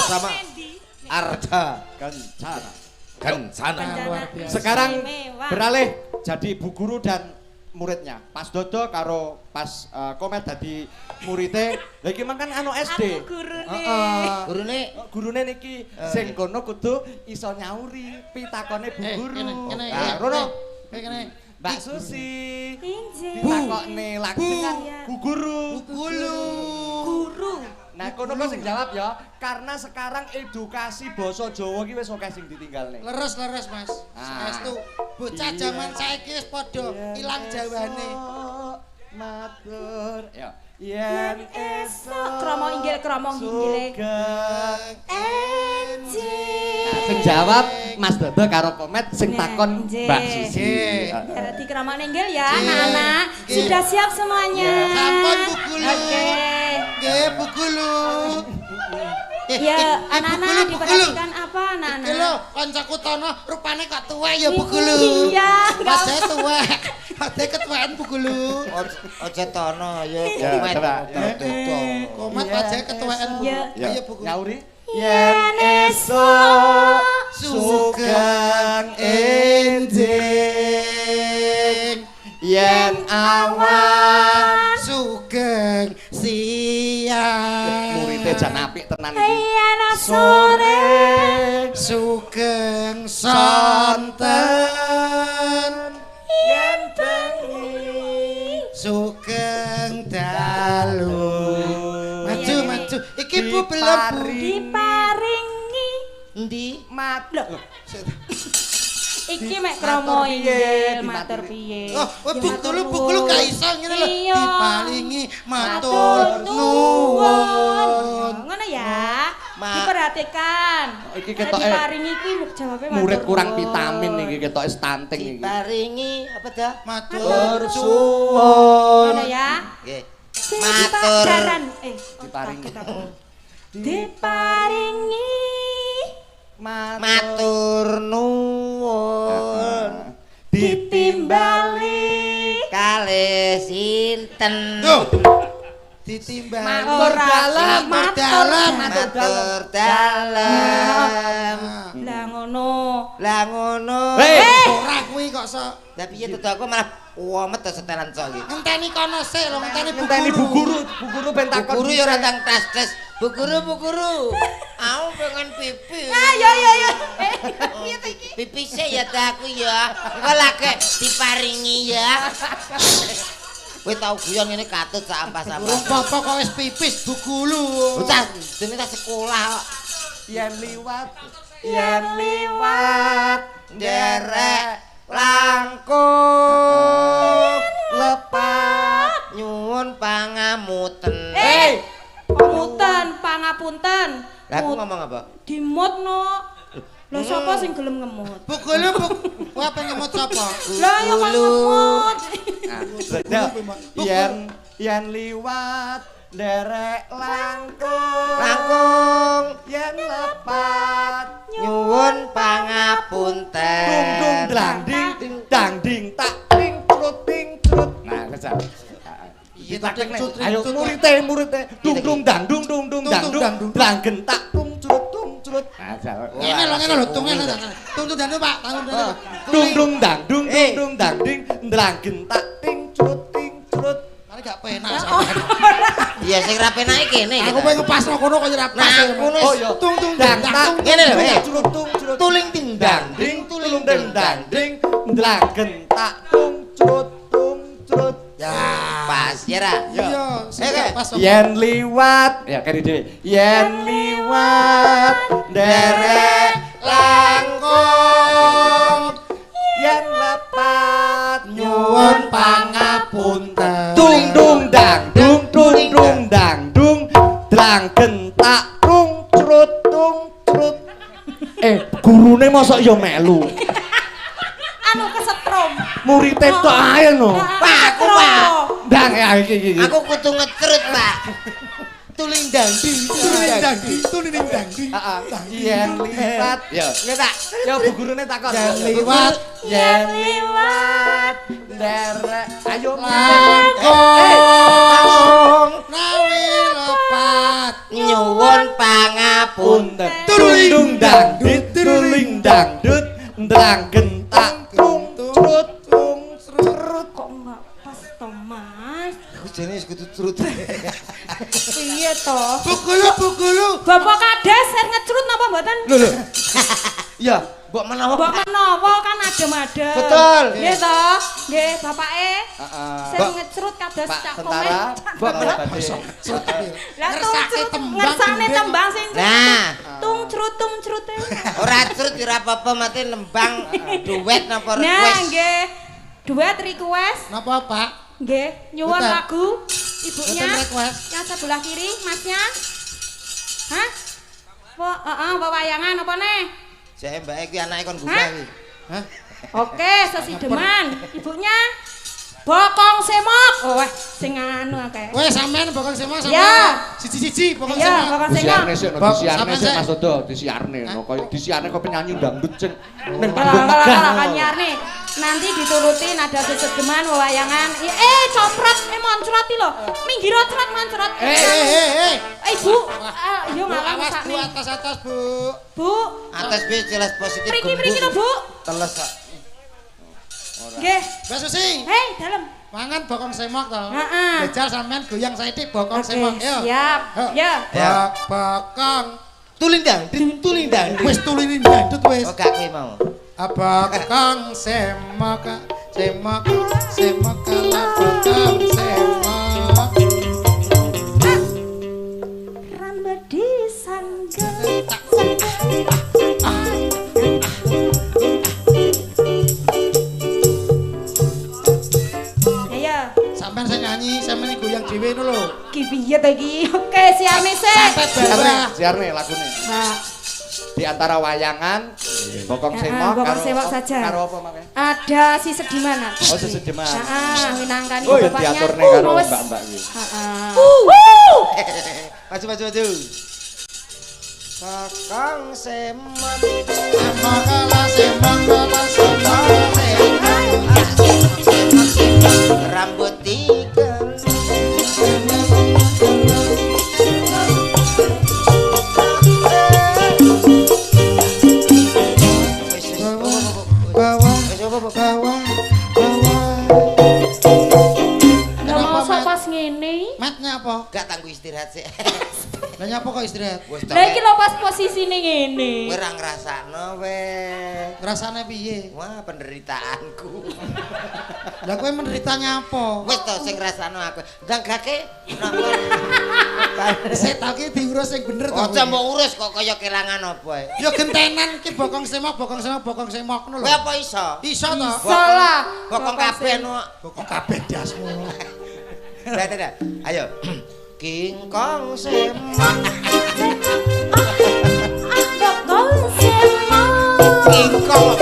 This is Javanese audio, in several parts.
bersama Arda Kencana. Kencana. Sekarang beralih jadi bu guru dan muridnya. Pas Dodo karo pas Komet dadi muridé. Lha iki kan anu SD. Aku Gurune Gurune niki sing kono kudu iso nyauri pitakone bu guru. Kene. Rono. Kene. Mbak Susi. Injih. Ditakokne lajengan bu guru. Guru. Nah, kono kok sing jawab ya, karena sekarang edukasi basa Jawa ki wis akeh sing ditinggalne. Leres Mas. Saestu bocah jaman saiki wis padha ilang jawane. Matur. Ya. Yen esok Kromo inggil Nah, sing jawab Mas Dodo karo Komet, sing takon Mbak Susi. Berarti kromo inggil ya anak-anak. Sudah siap semuanya. Sampun Bu Guru. Oke. Nggih Bu Guru. Ya, anak-anak diperhatikan apa Iki anak-anak? lho, kancaku Tono rupane kok tuwek ya Bu Guru. Iya. Padhe tuwek. Padhe ketuaan Bu Guru. Aja Tono ya Ya, Komet. coba. Komat padhe ketuaan Bu. Ya. Ayo Bu Guru. Nyauri. Yen esok sugeng enjing, yen awan Sugeng siang. muridé jan apik tenan iki. Yen sore Sugeng sonten. Yen bengi Sugeng dalu. Maju. Iki Bu belum Bu. diparingi. Ndi? mat Iki mek kromo Matur piye, inggil, dimatur matur piye. Oh, Ya, matur Bu Guru gak iso ngene lho. Iya. Diparingi matur Matur nuwun. nuwun. Ngono ya. Diperhatikan. Iki Nek ketoke diparingi kuwi jawabe matur murid kurang nuwun. vitamin iki ketoke stunting iki. Diparingi apa dah? Matur Suwun. Ngono ya. Nggih. Sing Matur. pelajaran. Diparingi. Diparingi. Matur nuwun. Ditimbali Kalih sinten? Duh. Ditimbali. matur dalam, Matur. Matur dalem. Lah ngono. Lah ngono. Ora kuwi kok sok. Lah piye tuh aku malah womet to setelan sok iki. Ngenteni kono sik lho, ngenteni Bu ngenteni bu Guru. guru ben Bu takon. guru ya ora tang tes. Bu guru. Aku pengen pipi. Ayo. Piye to iki? Pipi sik ya ta aku ya. Engko lagi diparingi ya. Kowe tau guyon ngene katut sak ampas-ampas. Urung apa kok wis pipis Bu Guru. Bocah dene ta sekolah kok. Yen liwat Derek langkung lepat nyuwun pangamuten. Pangapunten. Lah aku ngomong apa? Dimutno. Lho sapa sing gelem ngemut? Bu Guru, Bu apa ngemot sapa? Lah ya kok ngemut. yen liwat derek langkung yen lepat Nyuwun pangapunten. dung dang ding tak ting trut nah kesal Ditakek nek. ayo murid-murid dung dang blanggen tak tung curut nah Ngene lho, tungene ta. Tunggu danu Pak, dung dang ding blanggen tak ting curut Mari gak penak. Iya sing ra penake kene. Aku pengen ngepasno kono kok ora pas. Nah, ngono oh iya Tung dang tak ngene lho, curut tuling tindang. tulung dang ding blanggen tak tung curut Ya, pas ya ra. Iya, sing gak pas. yen liwat ya kari dhewe yen liwat derek langkung yen lepat nyuwun pangapunten dung dang dranggen tak tung curut gurune mosok ya melu Anu kesetrum. murid tok ae no Pak, aku Pak. ndang ya iki Aku kudu ngecerut, Pak. Tuling dang ding. yen liwat ya nggih Pak ya bu gurune takon Yen liwat derek ayo langkung nawi lepat nyuwun pangapunten. punten tulung dangdut tuling dangdut ndang gentang tung trut tung trut. Kok enggak pas toh, Mas? Jane wis kudu trut. Piye toh? Bugulu. Bapak Kades ser ngecrut napa mboten? Lho. Iya, mbok menawa. Mbok menawa kan adem-adem. Betul. Nggih toh? Nggih, bapake. Heeh. Ser ngecrut kados Pak cak tentara, mbok menawa badhe. Lah Ngersake tembang ngersane gendeng. tembang sing Nah, tung crut e. ora trut ora apa-apa mate nembang duet napa Nah, request. nggih. Duet request. Napa, Pak? Nggih, nyuwun Betul. lagu ibunya. Betul request. Yang sebelah kiri, Masnya. Hah? Wewayangan apa nih? Saya mbake kuwi anake kon Hah? gugah kuwi. Hah? Oke, sesideman. Ibunya Bokong Semok. Oh, weh, sing anu akeh. Weh, sampean bokong semok sama. Ya. Siji-siji bokong Iya, semok. Bokong Semok. Disiarne sik, Bok, disiarne sampean sik sik. Mas Dodo, disiarne. Kaya disiarne kok penyanyi dangdut sing ning Kalau panggung megah. kan nyarne. Nanti diturutin ada sesedeman wewayangan. Coprot, moncroti lho. Minggir ocrot moncrot. Ibu. Yo ngalah Awas Bu, sakne. atas, Bu. Bu, Atas wis jelas positif mriki lho, Bu. Teles kok. Nggih. Mbak Susi, Hei, dalem. mangan bokong semok to. Heeh. Bejal sampean goyang saitik bokong semok. Oke, Yo. siap. Ya. Bokong. Tulindang, tulindang. Wis tulinin dangdut wis. Oh gak kowe mau. Bokong semok, semok, semok kala bokong semok. Rambut disanggeng. Ayo, Sampean sing nyanyi, sampean goyang dhewe ngono lho. ki piye to iki? Oke, siarne sik. Sampai bawah. Siarne lagune. Nah, Di antara wayangan Bokong Ya, Semok Bokong Semok saja. Karo apa makanya? ada si Sediman. Oh, sesediman. Winangkani Oh, ya bapaknya. diaturne karo Wes. mbak-mbak iki. Heeh. Maju. Kakang Semok. Semok kala semok kala semok. Rambut tiga. Bawah, bawah. Lah masa pas ngene? Matnya apa? Gak tangguh istirahat sih. Lah nyapa kok istirahat? Wis Lah iki lho pas posisine ngene. kowe ra ngrasakno weh. Rasane piye? Wah, penderitaanku. Lah kowe menderitanya apa? Wis to sing ngrasakno aku. Ndang gake Sik tak ki diurus sing bener to. Aja mbok urus kok kaya kelangan apa ae. Ya gentenan ki bokong semok ngono lho. Kowe apa iso? Iso to? Salah. Bokong kabeh no. Bokong kabeh dasmu. Dah. Ayo. King Kong Semok. Bokong Semok. King Kong.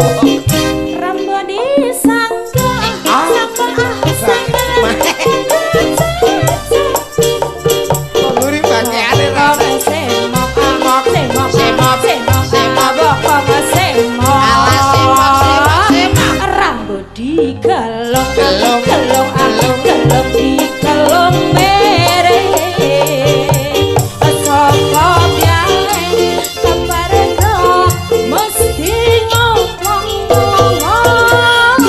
Rambut disanggeng. Luri pakaiane ra. Bokong Semok. Bokong Semok. Alah, semok. Rambut digelong. Gelong. Gelong digelong mere. Sapa biae kepareno mesti ngomong-ngomong.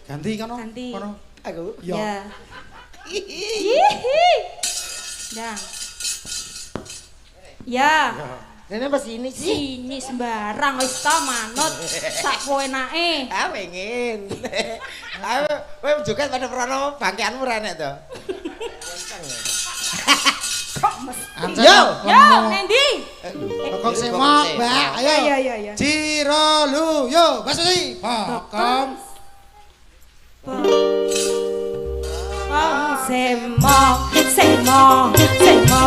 Ganti kono. Ganti. Kono. Aku. Ya. Hihi. Dang. Ya. Rene pas ini sih. Sini sembarang wis ta manut sak enake. Ah pengen. Ayo, kowe joget pada Pranowo bangkeanmu ra nek to. Anca. Yo. Yo, Nendi. Bokong semok, Mbak. Ayo. Iya. Ciro lu, yo, Mbak Susi. Bokong. Bokong semok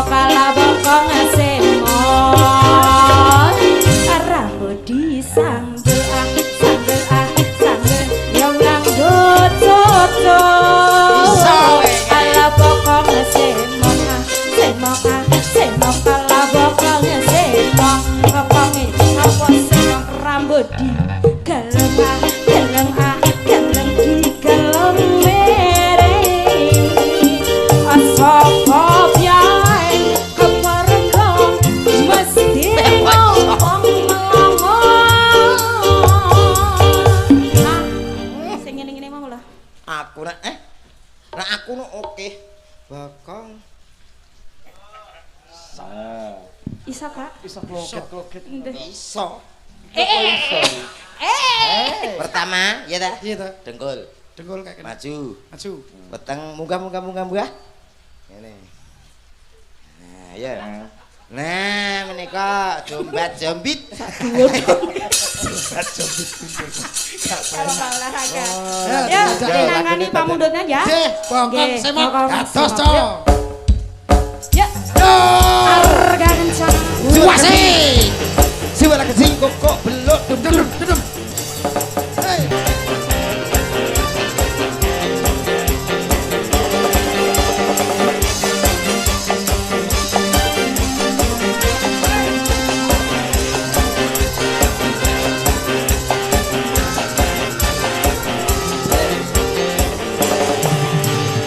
kala bokong semok. Rambut disanggel yang nganggut cocok. Kala bokong semok kala bokong semok. Bokonge apa semok rambut digeleng digeleng mere. Sapa biae Bokong. Iso, Kak? Iso kloget-kloget. Iso. Pertama, ya ta? Iya ta. Dengkul. Dengkul kayak gini. Maju. Maju. Weteng munggah. Ngene. Nah, ya. Nah, menika jombit. kalau nggak olahraga. Ya, Yuk, tinangani pamundutnya ya. Nggih, bongkong Nggih, semok. bongkong Dados, semok. Cok. Yuk. Harga kencang. Suwase. Siwala kecing kok